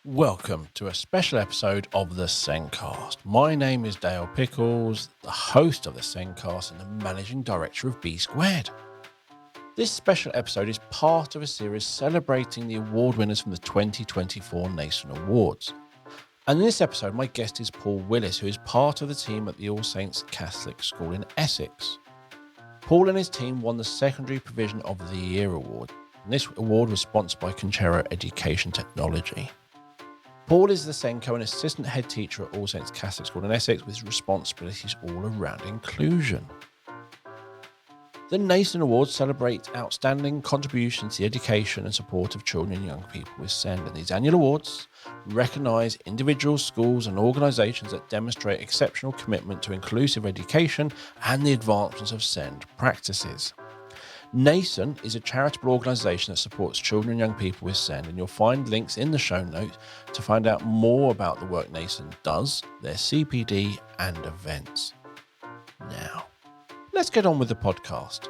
Welcome to a special episode of the Sencast. My name is Dale Pickles, the host of the Sencast and the managing director of B Squared. This special episode is part of a series celebrating the award winners from the 2024 Nasen Awards. And in this episode, my guest is Paul Willis, who is part of the team at the All Saints Catholic School in Essex. Paul and his team won the Secondary Provision of the Year Award, and this award was sponsored by Conchero Education Technology. Paul is the Senko and assistant head teacher at All Saints Catholic School in Essex with responsibilities all around inclusion. The Nasen Awards celebrate outstanding contributions to the education and support of children and young people with SEND, and these annual awards recognise individuals, schools and organisations that demonstrate exceptional commitment to inclusive education and the advancements of SEND practices. Nasen is a charitable organisation that supports children and young people with SEND, and you'll find links in the show notes to find out more about the work Nasen does, their CPD and events. Now, let's get on with the podcast.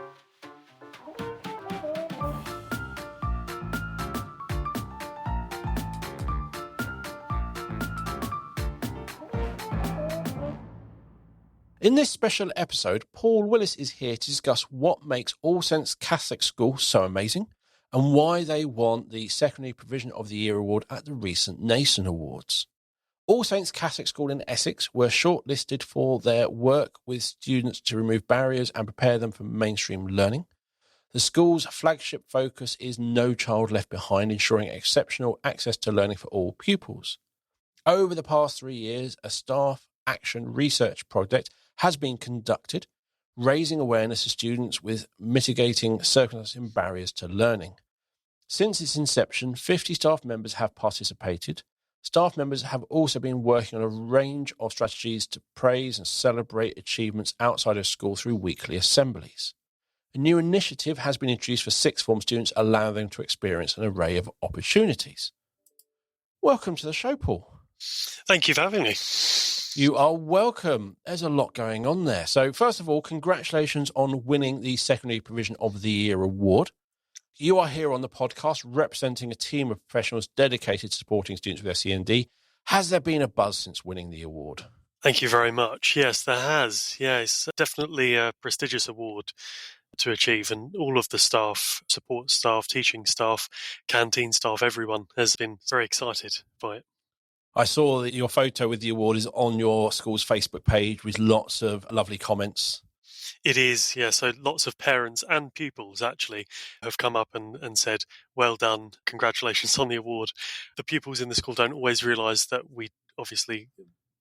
In this special episode, Paul Willis is here to discuss what makes All Saints Catholic School so amazing and why they won the Secondary Provision of the Year Award at the recent Nasen Awards. All Saints Catholic School in Essex were shortlisted for their work with students to remove barriers and prepare them for mainstream learning. The school's flagship focus is No Child Left Behind, ensuring exceptional access to learning for all pupils. Over the past 3 years, a staff action research project has been conducted, raising awareness of students with mitigating circumstances and barriers to learning. Since its inception, 50 staff members have participated. Staff members have also been working on a range of strategies to praise and celebrate achievements outside of school through weekly assemblies. A new initiative has been introduced for sixth form students, allowing them to experience an array of opportunities. Welcome to the show, Paul. Thank you for having me. You are welcome. There's a lot going on there. So first of all, congratulations on winning the Secondary Provision of the Year Award. You are here on the podcast representing a team of professionals dedicated to supporting students with SEND. Has there been a buzz since winning the award? Thank you very much. Yes, there has. Yeah, it's definitely a prestigious award to achieve, and all of the staff, support staff, teaching staff, canteen staff, everyone has been very excited by it. I saw that your photo with the award is on your school's Facebook page with lots of lovely comments. It is, yeah. So lots of parents and pupils actually have come up and said, well done, congratulations on the award. The pupils in the school don't always realise that we obviously,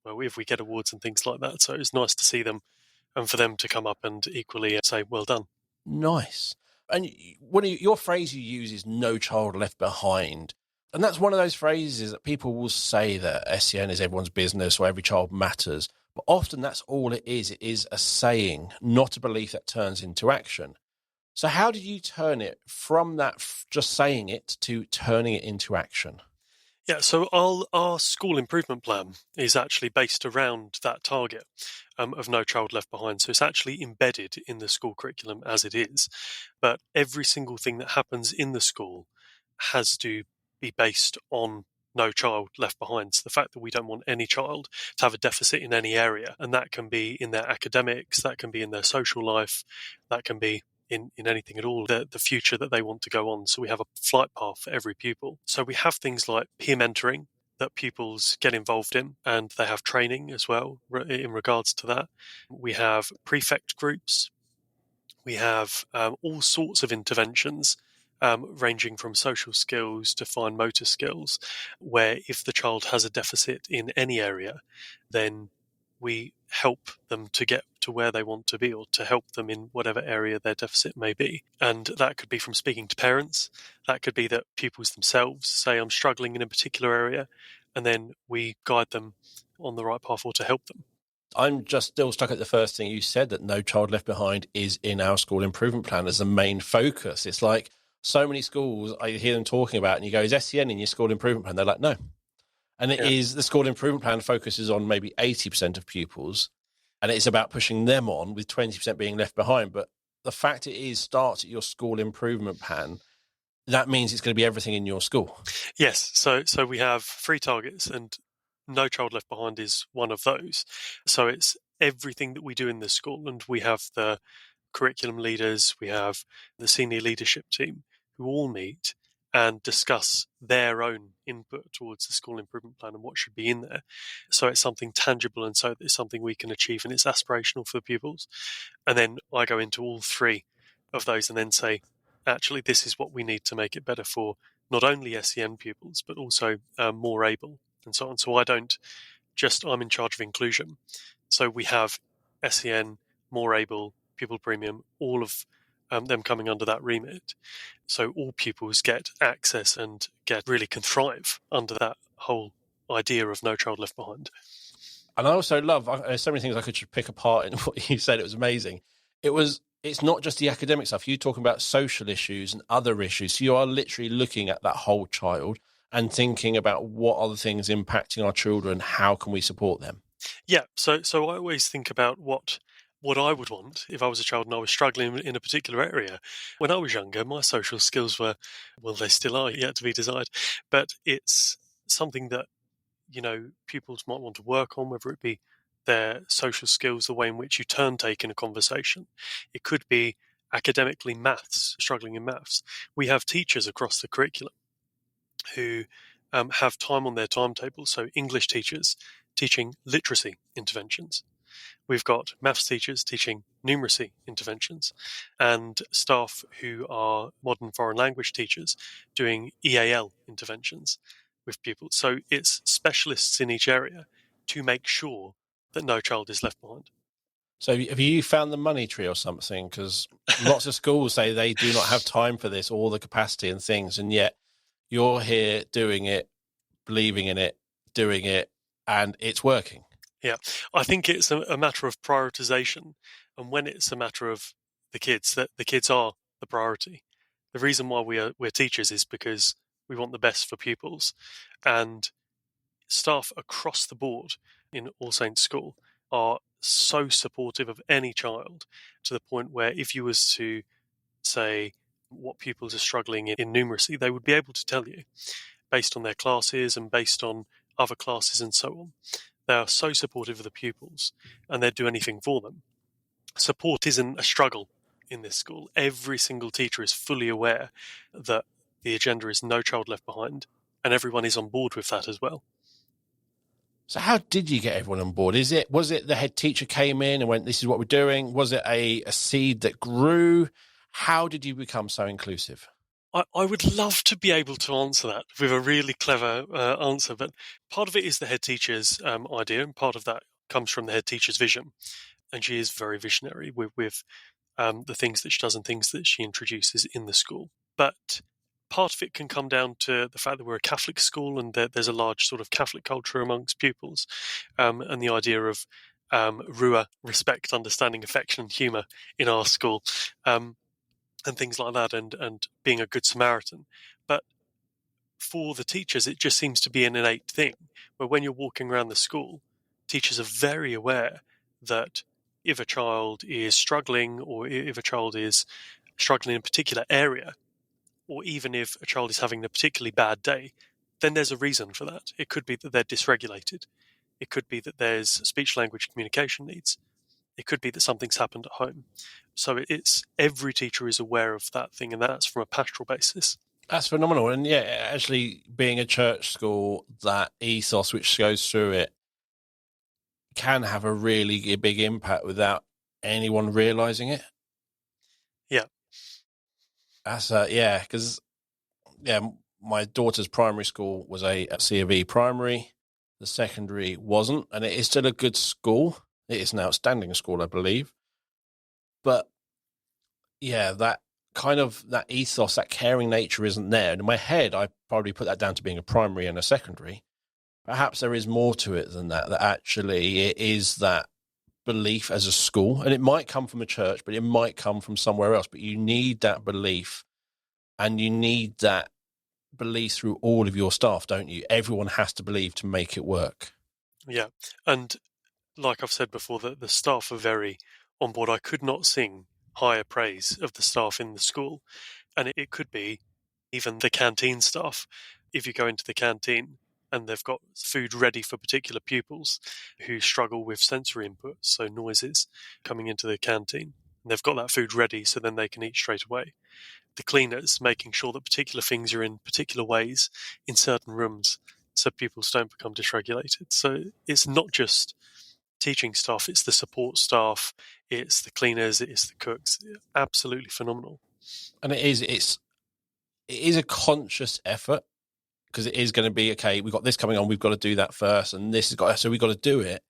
well, if we get awards and things like that. So it's nice to see them and for them to come up and equally say, well done. Nice. And your phrase you use is no child left behind. And that's one of those phrases that people will say that SEN is everyone's business or every child matters. But often that's all it is. It is a saying, not a belief that turns into action. So how did you turn it from that just saying it to turning it into action? Yeah, so our school improvement plan is actually based around that target of no child left behind. So it's actually embedded in the school curriculum as it is. But every single thing that happens in the school has to be based on no child left behind. So the fact that we don't want any child to have a deficit in any area, and that can be in their academics, that can be in their social life, that can be in anything at all, the future that they want to go on. So we have a flight path for every pupil. So we have things like peer mentoring that pupils get involved in, and they have training as well in regards to that. We have prefect groups. We have all sorts of interventions ranging from social skills to fine motor skills, where if the child has a deficit in any area, then we help them to get to where they want to be, or to help them in whatever area their deficit may be. And that could be from speaking to parents. That could be that pupils themselves say, I'm struggling in a particular area, and then we guide them on the right path or to help them. I'm just still stuck at the first thing you said, that no child left behind is in our school improvement plan as the main focus. It's like, so many schools, I hear them talking about, and you go, is SEN in your school improvement plan? They're like, no. And it is, the school improvement plan focuses on maybe 80% of pupils, and it's about pushing them on, with 20% being left behind. But the fact it is starts at your school improvement plan, that means it's going to be everything in your school. Yes, so we have 3 targets, and No Child Left Behind is one of those. So it's everything that we do in the school, and we have the curriculum leaders, we have the senior leadership team who all meet and discuss their own input towards the school improvement plan and what should be in there. So it's something tangible, and so it's something we can achieve, and it's aspirational for the pupils. And then I go into all 3 of those and then say, actually, this is what we need to make it better for not only SEN pupils, but also more able and so on. So I'm in charge of inclusion. So we have SEN, more able, pupil premium, all of them coming under that remit. So all pupils get access and really can thrive under that whole idea of No Child Left Behind. And I also love, there's so many things I could pick apart in what you said. It was amazing. It's not just the academic stuff. You're talking about social issues and other issues. So you are literally looking at that whole child and thinking about what are the things impacting our children. How can we support them? Yeah. So I always think about what I would want if I was a child and I was struggling in a particular area. When I was younger, my social skills were, well, they still are, yet to be desired. But it's something that, pupils might want to work on, whether it be their social skills, the way in which you turn take in a conversation. It could be academically maths, struggling in maths. We have teachers across the curriculum who have time on their timetable. So English teachers teaching literacy interventions. We've got maths teachers teaching numeracy interventions, and staff who are modern foreign language teachers doing EAL interventions with pupils. So it's specialists in each area to make sure that no child is left behind. So have you found the money tree or something? Because lots of schools say they do not have time for this, all the capacity and things, and yet you're here doing it, believing in it, doing it, and it's working. Yeah, I think it's a matter of prioritization, and when it's a matter of the kids, that the kids are the priority. The reason why we're teachers is because we want the best for pupils, and staff across the board in All Saints School are so supportive of any child, to the point where if you was to say what pupils are struggling in numeracy, they would be able to tell you based on their classes and based on other classes and so on. They are so supportive of the pupils, and they'd do anything for them. Support isn't a struggle in this school. Every single teacher is fully aware that the agenda is no child left behind, and everyone is on board with that as well. So how did you get everyone on board? Was it the head teacher came in and went, this is what we're doing? Was it a seed that grew? How did you become so inclusive? I would love to be able to answer that with a really clever answer, but part of it is the head teacher's idea, and part of that comes from the head teacher's vision. And she is very visionary with the things that she does and things that she introduces in the school. But part of it can come down to the fact that we're a Catholic school, and there's a large sort of Catholic culture amongst pupils, and the idea of RUA, respect, understanding, affection, and humour in our school. And things like that, and being a good Samaritan. But for the teachers, it just seems to be an innate thing, where when you're walking around the school, teachers are very aware that if a child is struggling, or if a child is struggling in a particular area, or even if a child is having a particularly bad day, then there's a reason for that. It could be that they're dysregulated. It could be that there's speech-language communication needs. It could be that something's happened at home. So it's every teacher is aware of that thing, and that's from a pastoral basis. That's phenomenal. And yeah, actually being a church school, that ethos which goes through it can have a really big impact without anyone realizing it. Yeah. That's because my daughter's primary school was a C of E primary. The secondary wasn't, and it is still a good school. It is an outstanding school, I believe. But yeah, that ethos, that caring nature isn't there. And in my head, I probably put that down to being a primary and a secondary. Perhaps there is more to it than that, that actually it is that belief as a school. And it might come from a church, but it might come from somewhere else. But you need that belief, and you need that belief through all of your staff, don't you? Everyone has to believe to make it work. Yeah. And like I've said before, the staff are very on board. I could not sing higher praise of the staff in the school. And it could be Even the canteen staff, if you go into the canteen and they've got food ready for particular pupils who struggle with sensory input, so noises coming into the canteen, and they've got that food ready so then they can eat straight away. The cleaners making sure that particular things are in particular ways in certain rooms so pupils don't become dysregulated. So it's not just teaching staff, it's the support staff, it's the cleaners, it's the cooks. Absolutely phenomenal. And it is a conscious effort, because it is going to be, okay, we've got this coming on, we've got to do that first, and this has got, so we've got to do it.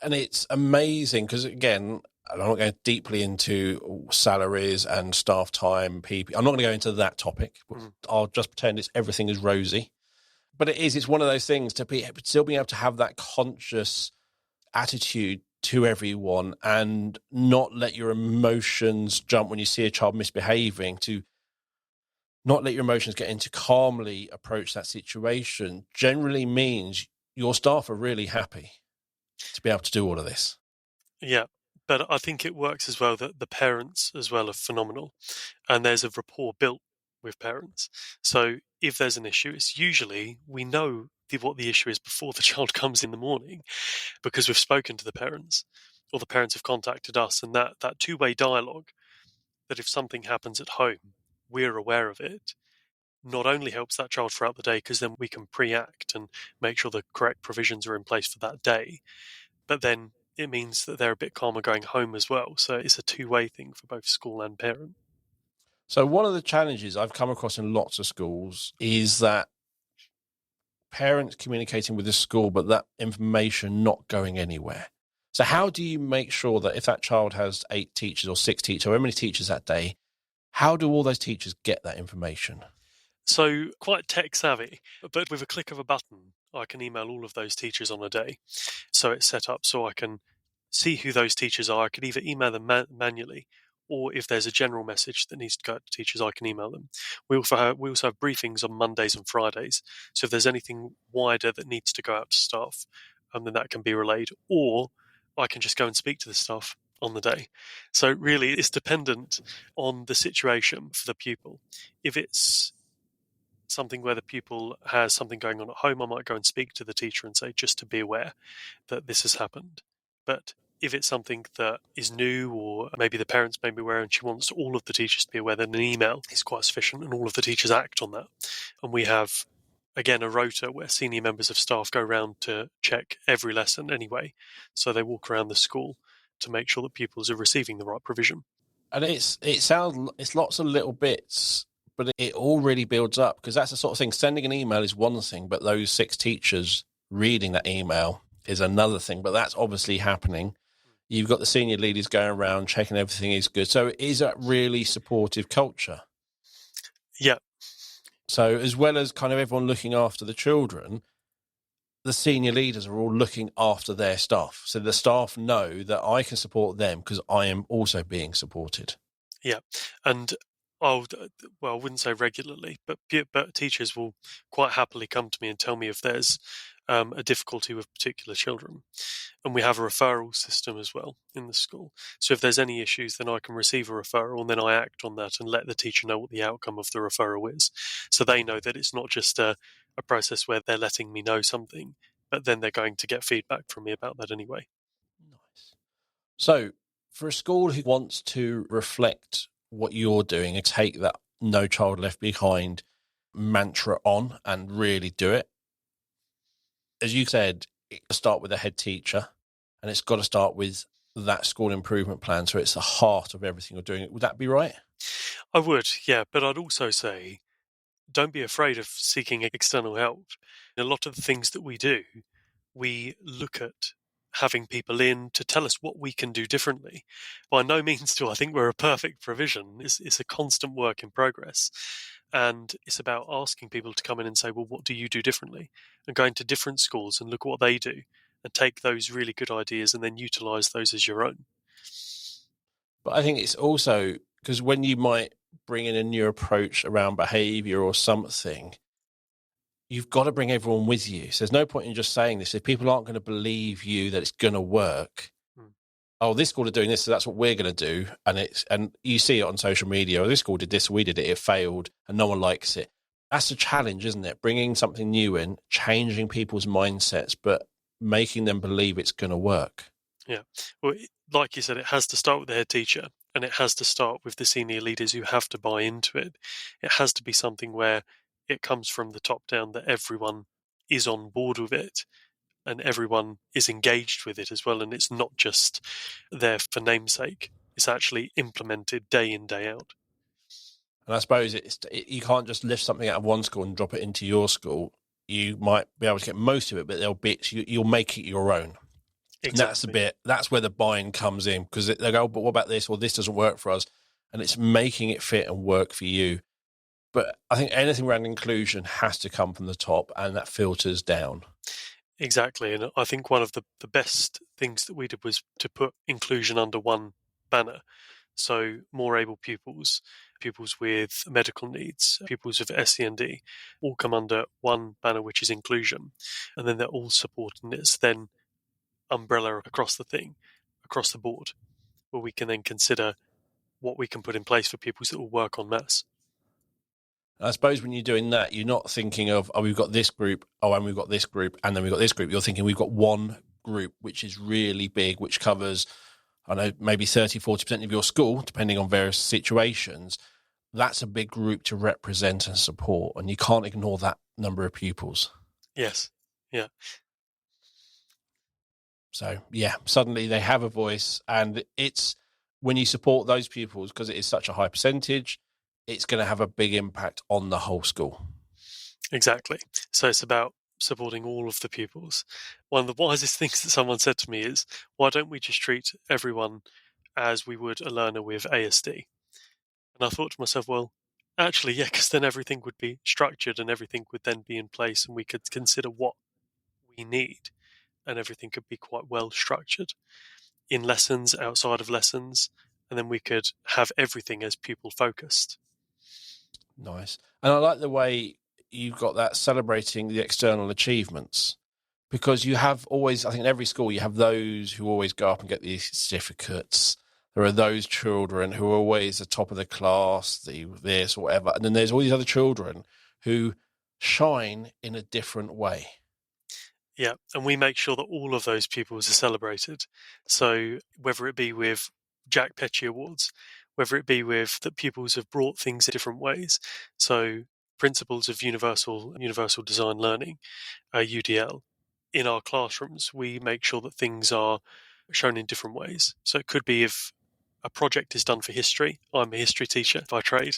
And it's amazing because, again, I'm not going deeply into salaries and staff time, I'm not going to go into that topic. I'll just pretend everything is rosy. But it's one of those things to still being able to have that conscious attitude to everyone and not let your emotions jump when you see a child misbehaving, to not let your emotions get into calmly approach that situation, generally means your staff are really happy to be able to do all of this. Yeah, but I think it works as well that the parents as well are phenomenal, and there's a rapport built with parents. So if there's an issue, it's usually we know what the issue is before the child comes in the morning, because we've spoken to the parents or the parents have contacted us, and that two-way dialogue, that if something happens at home, we're aware of it, not only helps that child throughout the day because then we can pre-act and make sure the correct provisions are in place for that day, but then it means that they're a bit calmer going home as well. So it's a two-way thing for both school and parent. So one of the challenges I've come across in lots of schools is that parents communicating with the school, but that information not going anywhere. So how do you make sure that if that child has 8 teachers or 6 teachers, or how many teachers that day, how do all those teachers get that information? So quite tech savvy, but with a click of a button, I can email all of those teachers on a day. So it's set up so I can see who those teachers are. I could either email them manually, or if there's a general message that needs to go out to teachers, I can email them. We also have briefings on Mondays and Fridays. So if there's anything wider that needs to go out to staff, then that can be relayed, or I can just go and speak to the staff on the day. So really, it's dependent on the situation for the pupil. If it's something where the pupil has something going on at home, I might go and speak to the teacher and say, just to be aware that this has happened. But if it's something that is new, or maybe the parents may be aware and she wants all of the teachers to be aware, then an email is quite sufficient and all of the teachers act on that. And we have, again, a rota where senior members of staff go around to check every lesson anyway. So they walk around the school to make sure that pupils are receiving the right provision. And it's lots of little bits, but it all really builds up, because that's the sort of thing. Sending an email is one thing, but those 6 teachers reading that email is another thing. But that's obviously happening. You've got the senior leaders going around checking everything is good. So it is a really supportive culture. Yeah. So as well as kind of everyone looking after the children, the senior leaders are all looking after their staff. So the staff know that I can support them because I am also being supported. Yeah. And I wouldn't say regularly, but teachers will quite happily come to me and tell me if there's a difficulty with particular children. And we have a referral system as well in the school. So if there's any issues, then I can receive a referral and then I act on that and let the teacher know what the outcome of the referral is. So they know that it's not just a process where they're letting me know something, but then they're going to get feedback from me about that anyway. Nice. So for a school who wants to reflect what you're doing and take that No Child Left Behind mantra on and really do it, as you said, it's start with a head teacher, and it's got to start with that school improvement plan. So it's the heart of everything you're doing. Would that be right? I would, yeah. But I'd also say, don't be afraid of seeking external help. A lot of the things that we do, we look at having people in to tell us what we can do differently. By no means do I think we're a perfect provision. It's a constant work in progress. And it's about asking people to come in and say, well, what do you do differently? And going to different schools and look at what they do and take those really good ideas and then utilize those as your own. But I think it's also because when you might bring in a new approach around behaviour or something, you've got to bring everyone with you. So there's no point in just saying this. If people aren't going to believe you that it's going to work, oh, this school are doing this, so that's what we're going to do. And you see it on social media. Oh, this school did this, we did it, it failed, and no one likes it. That's a challenge, isn't it? Bringing something new in, changing people's mindsets, but making them believe it's going to work. Yeah. Well, like you said, it has to start with the head teacher, and it has to start with the senior leaders who have to buy into it. It has to be something where it comes from the top down, that everyone is on board with it and everyone is engaged with it as well. And it's not just there for namesake. It's actually implemented day in, day out. And I suppose you can't just lift something out of one school and drop it into your school. You might be able to get most of it, but there'll bits you'll make it your own. Exactly. And that's where the buying comes in, because they go, but what about this? Or this doesn't work for us. And it's making it fit and work for you. But I think anything around inclusion has to come from the top, and that filters down. Exactly. And I think one of the best things that we did was to put inclusion under one banner. So more able pupils, pupils with medical needs, pupils with SEND, all come under one banner, which is inclusion. And then they're all supporting this then umbrella across the thing, across the board, where we can then consider what we can put in place for pupils that will work en masse. I suppose when you're doing that, you're not thinking of, oh, we've got this group, oh, and we've got this group, and then we've got this group. You're thinking we've got one group, which is really big, which covers, I know, maybe 30, 40% of your school, depending on various situations. That's a big group to represent and support, and you can't ignore that number of pupils. Yes. Yeah. So, yeah, suddenly they have a voice, and it's when you support those pupils, because it is such a high percentage, it's going to have a big impact on the whole school. Exactly. So it's about supporting all of the pupils. One of the wisest things that someone said to me is, why don't we just treat everyone as we would a learner with ASD? And I thought to myself, well, actually, yeah, because then everything would be structured and everything would then be in place and we could consider what we need, and everything could be quite well structured in lessons, outside of lessons, and then we could have everything as pupil focused. Nice. And I like the way you've got that celebrating the external achievements, because you have always, I think in every school, you have those who always go up and get these certificates. There are those children who are always the top of the class, this or whatever. And then there's all these other children who shine in a different way. Yeah, and we make sure that all of those pupils are celebrated. So whether it be with Jack Petchy Awards, whether it be with that pupils have brought things in different ways. So principles of universal design learning, UDL, in our classrooms, we make sure that things are shown in different ways. So it could be if a project is done for history. I'm a history teacher by trade.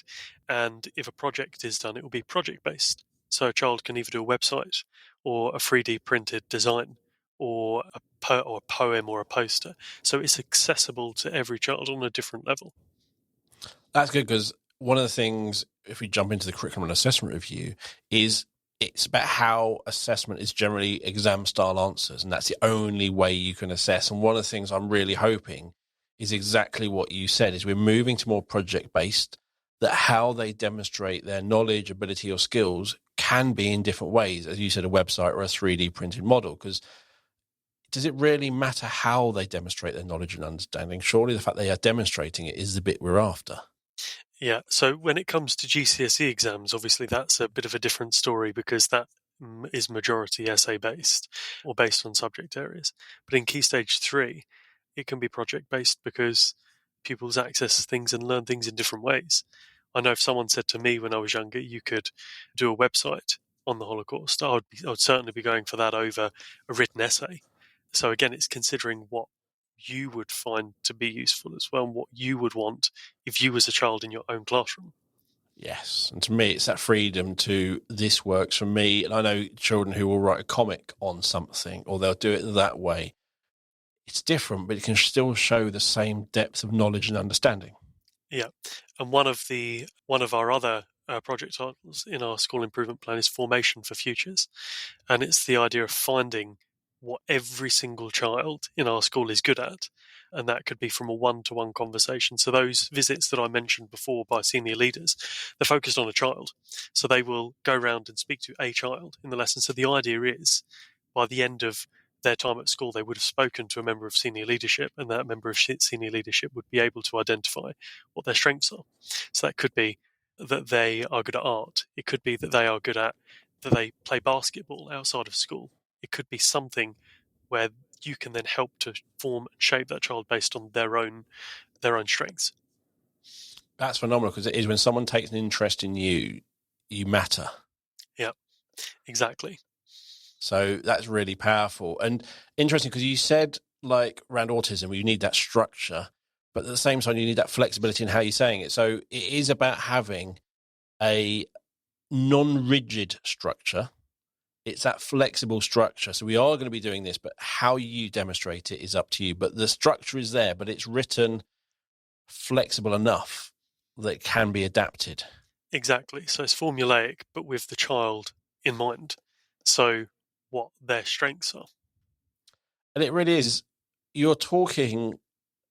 And if a project is done, it will be project based. So a child can either do a website or a 3D printed design or a poem or a poster. So it's accessible to every child on a different level. That's good, because one of the things, if we jump into the curriculum and assessment review, is it's about how assessment is generally exam style answers, and that's the only way you can assess. And one of the things I'm really hoping is exactly what you said, is we're moving to more project based, that how they demonstrate their knowledge, ability or skills can be in different ways, as you said, a website or a 3D printed model. Because does it really matter how they demonstrate their knowledge and understanding? Surely the fact they are demonstrating it is the bit we're after. Yeah, so when it comes to GCSE exams, obviously that's a bit of a different story, because that is majority essay based or based on subject areas. But in Key Stage 3, it can be project based because pupils access things and learn things in different ways. I know if someone said to me when I was younger, you could do a website on the Holocaust, I would certainly be going for that over a written essay. So again, it's considering what you would find to be useful as well, and what you would want if you was a child in your own classroom. Yes. And to me, it's that freedom to, this works for me. And I know children who will write a comic on something, or they'll do it that way. It's different, but it can still show the same depth of knowledge and understanding. Yeah. And one of our other project titles in our school improvement plan is Formation for Futures. And it's the idea of finding what every single child in our school is good at. And that could be from a one-to-one conversation. So those visits that I mentioned before by senior leaders, they're focused on a child. So they will go around and speak to a child in the lesson. So the idea is, by the end of their time at school, they would have spoken to a member of senior leadership, and that member of senior leadership would be able to identify what their strengths are. So that could be that they are good at art. It could be that they play basketball outside of school. It could be something where you can then help to form and shape that child based on their own strengths. That's phenomenal, because it is when someone takes an interest in you, you matter. Yeah, exactly. So that's really powerful and interesting, because you said, like, around autism, you need that structure, but at the same time, you need that flexibility in how you're saying it. So it is about having a non-rigid structure. It's that flexible structure. So we are going to be doing this, but how you demonstrate it is up to you. But the structure is there, but it's written flexible enough that it can be adapted. Exactly. So it's formulaic, but with the child in mind. So what their strengths are. And it really is. You're talking,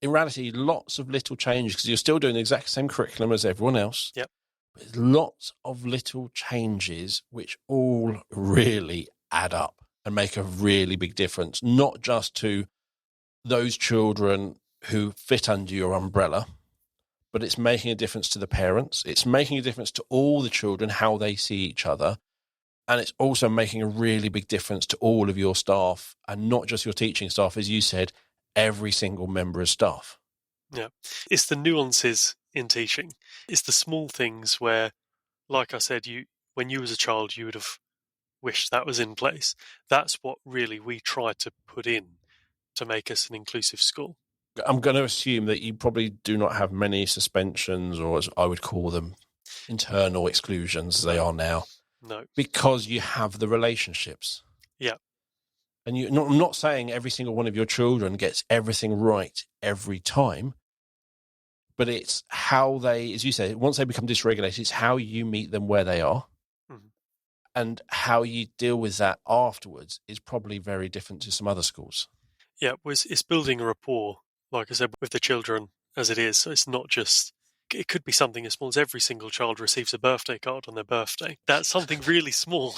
in reality, lots of little changes, because you're still doing the exact same curriculum as everyone else. Yep. But lots of little changes which all really add up and make a really big difference, not just to those children who fit under your umbrella, but it's making a difference to the parents. It's making a difference to all the children, how they see each other. And it's also making a really big difference to all of your staff, and not just your teaching staff, as you said, every single member of staff. Yeah. It's the nuances in teaching. It's the small things where, like I said, when you was a child, you would have wished that was in place. That's what really we try to put in to make us an inclusive school. I'm going to assume that you probably do not have many suspensions, or as I would call them, internal exclusions, as they are now. No. Because you have the relationships. Yeah. And I'm not saying every single one of your children gets everything right every time, but it's how they, as you say, once they become dysregulated, it's how you meet them where they are. Mm-hmm. And how you deal with that afterwards is probably very different to some other schools. Yeah, it's building a rapport, like I said, with the children as it is. So it's not just, it could be something as small as every single child receives a birthday card on their birthday. That's something really small.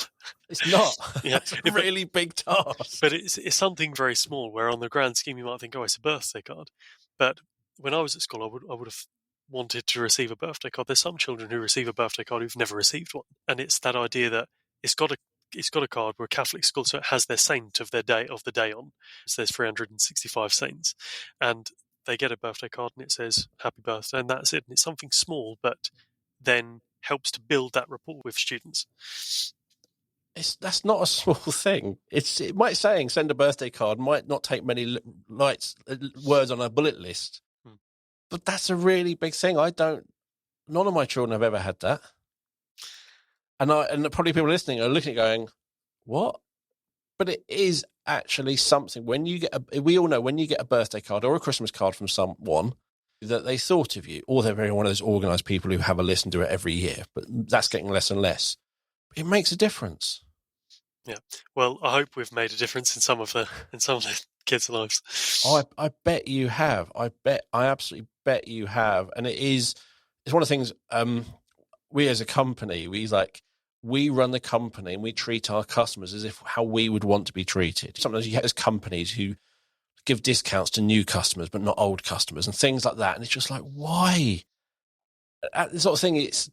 It's not. Yeah, it's a really big task. But it's something very small, where on the grand scheme you might think, oh, it's a birthday card. But when I was at school, I would have wanted to receive a birthday card. There's some children who receive a birthday card who've never received one. And it's that idea that it's got a card. We're a Catholic school, so it has their saint of the day on. So there's 365 saints. And they get a birthday card and it says happy birthday, and that's it. And it's something small, but then helps to build that rapport with students. That's not a small thing. It might saying send a birthday card might not take many words on a bullet list, but that's a really big thing. None of my children have ever had that. And probably people listening are looking at going, what? But it is actually something. We all know when you get a birthday card or a Christmas card from someone, that they thought of you, or they're very one of those organised people who have a list and do it every year. But that's getting less and less. It makes a difference. Yeah. Well, I hope we've made a difference in some of the kids' lives. I bet you have. I absolutely bet you have. And it's one of the things. We as a company, we run the company and we treat our customers as if how we would want to be treated. Sometimes you have companies who give discounts to new customers, but not old customers and things like that. And it's just like, why? The sort of thing, it's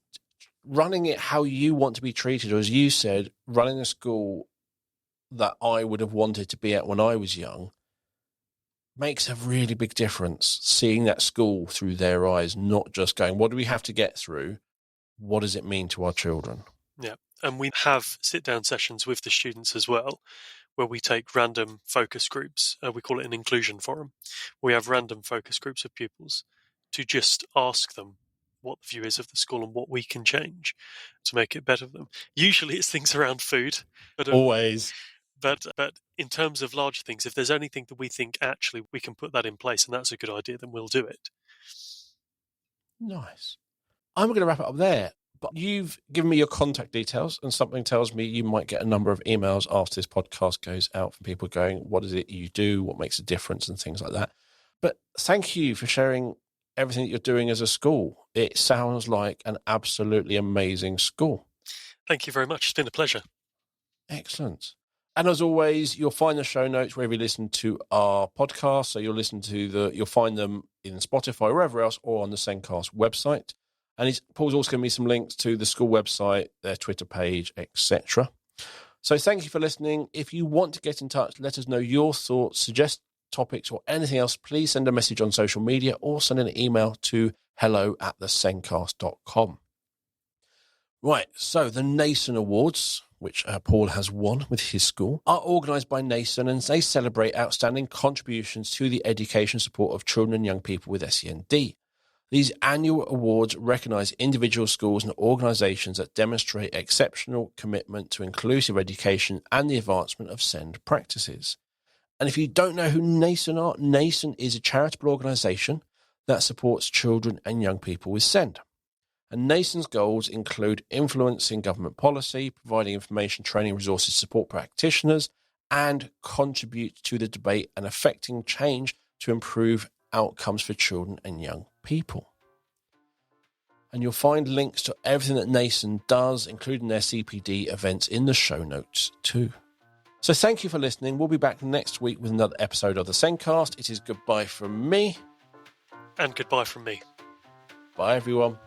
running it how you want to be treated. Or as you said, running a school that I would have wanted to be at when I was young makes a really big difference. Seeing that school through their eyes, not just going, what do we have to get through? What does it mean to our children? Yeah. And we have sit-down sessions with the students as well, where we take random focus groups. We call it an inclusion forum. We have random focus groups of pupils to just ask them what the view is of the school and what we can change to make it better for them. Usually it's things around food. But, always. But in terms of larger things, if there's anything that we think actually we can put that in place and that's a good idea, then we'll do it. Nice. I'm going to wrap it up there. But you've given me your contact details, and something tells me you might get a number of emails after this podcast goes out from people going, what is it you do? What makes a difference? And things like that. But thank you for sharing everything that you're doing as a school. It sounds like an absolutely amazing school. Thank you very much. It's been a pleasure. Excellent. And as always, you'll find the show notes wherever you listen to our podcast. So you'll find them in Spotify, wherever else, or on the Zencast website. And Paul's also going to be some links to the school website, their Twitter page, etc. So thank you for listening. If you want to get in touch, let us know your thoughts, suggest topics, or anything else, please send a message on social media or send an email to hello@thezencast.com. Right, so the Nasen Awards, which Paul has won with his school, are organised by Nasen, and they celebrate outstanding contributions to the education support of children and young people with SEND. These annual awards recognise individual schools and organisations that demonstrate exceptional commitment to inclusive education and the advancement of SEND practices. And if you don't know who Nasen are, Nasen is a charitable organisation that supports children and young people with SEND. And Nasen's goals include influencing government policy, providing information, training, resources, support practitioners, and contribute to the debate and affecting change to improve outcomes for children and young people. And you'll find links to everything that Nasen does, including their CPD events, in the show notes too. So thank you for listening. We'll be back next week with another episode of the Zencast. It is goodbye from me. And goodbye from me. Bye, everyone.